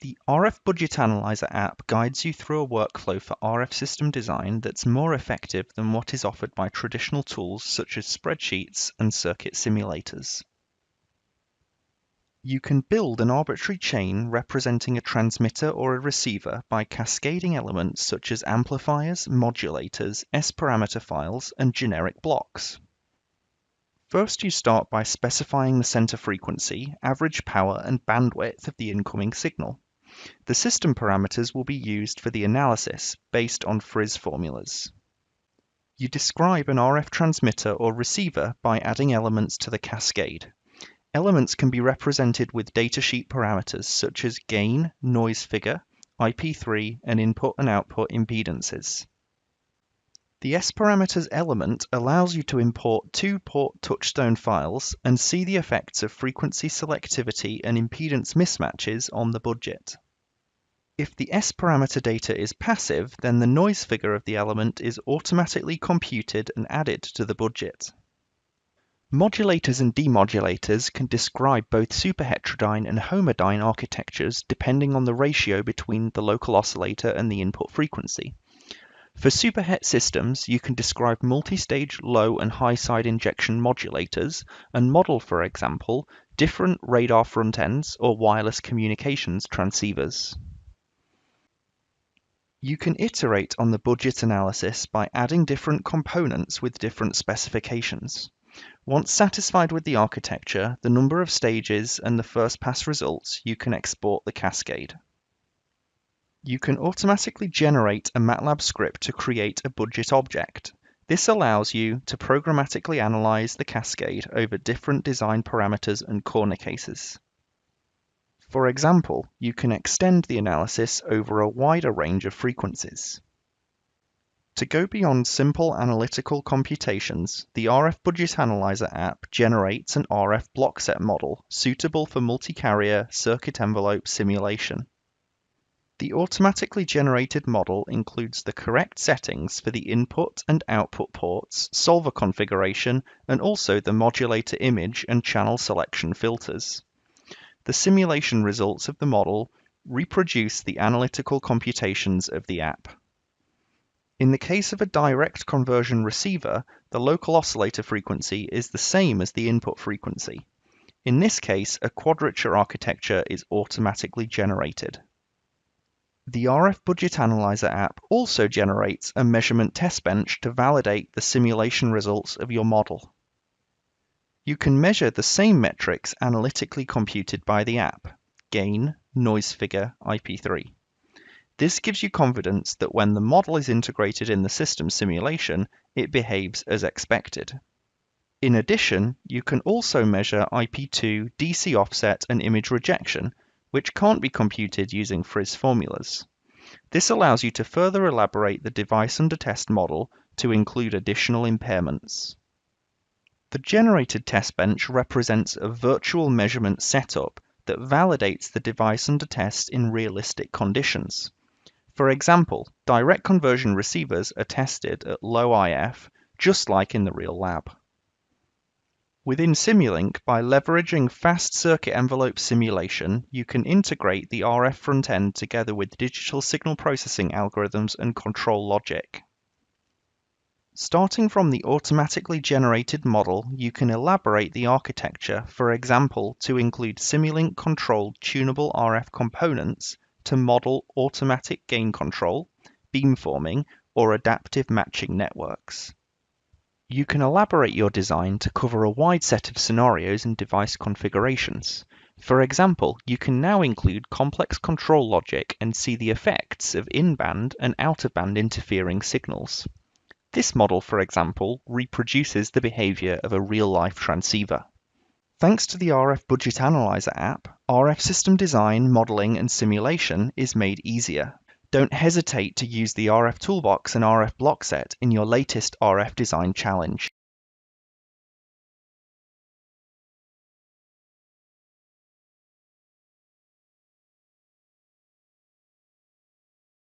The RF Budget Analyzer app guides you through a workflow for RF system design that's more effective than what is offered by traditional tools such as spreadsheets and circuit simulators. You can build an arbitrary chain representing a transmitter or a receiver by cascading elements such as amplifiers, modulators, S-parameter files, and generic blocks. First, you start by specifying the center frequency, average power, and bandwidth of the incoming signal. The system parameters will be used for the analysis based on frizz formulas. You describe an RF transmitter or receiver by adding elements to the cascade. Elements can be represented with datasheet parameters such as gain, noise figure, IP3, and input and output impedances. The S-parameters element allows you to import two port touchstone files and see the effects of frequency selectivity and impedance mismatches on the budget. If the S-parameter data is passive, then the noise figure of the element is automatically computed and added to the budget. Modulators and demodulators can describe both superheterodyne and homodyne architectures depending on the ratio between the local oscillator and the input frequency. For superhet systems, you can describe multi-stage low and high side injection modulators and model, for example, different radar front ends or wireless communications transceivers. You can iterate on the budget analysis by adding different components with different specifications. Once satisfied with the architecture, the number of stages, and the first pass results, you can export the cascade. You can automatically generate a MATLAB script to create a budget object. This allows you to programmatically analyze the cascade over different design parameters and corner cases. For example, you can extend the analysis over a wider range of frequencies. To go beyond simple analytical computations, the RF Budget Analyzer app generates an RF block set model suitable for multi-carrier circuit envelope simulation. The automatically generated model includes the correct settings for the input and output ports, solver configuration, and also the modulator image and channel selection filters. The simulation results of the model reproduce the analytical computations of the app. In the case of a direct conversion receiver, the local oscillator frequency is the same as the input frequency. In this case, a quadrature architecture is automatically generated. The RF Budget Analyzer app also generates a measurement test bench to validate the simulation results of your model. You can measure the same metrics analytically computed by the app: gain, noise figure, IP3. This gives you confidence that when the model is integrated in the system simulation, it behaves as expected. In addition, you can also measure IP2, DC offset, and image rejection, which can't be computed using frizz formulas. This allows you to further elaborate the device under test model to include additional impairments. The generated test bench represents a virtual measurement setup that validates the device under test in realistic conditions. For example, direct conversion receivers are tested at low IF, just like in the real lab. Within Simulink, by leveraging fast circuit envelope simulation, you can integrate the RF front end together with digital signal processing algorithms and control logic. Starting from the automatically generated model, you can elaborate the architecture, for example, to include Simulink-controlled tunable RF components to model automatic gain control, beamforming, or adaptive matching networks. You can elaborate your design to cover a wide set of scenarios and device configurations. For example, you can now include complex control logic and see the effects of in-band and out-of-band interfering signals. This model, for example, reproduces the behavior of a real-life transceiver. Thanks to the RF Budget Analyzer app, RF system design, modeling, and simulation is made easier. Don't hesitate to use the RF Toolbox and RF Block Set in your latest RF design challenge.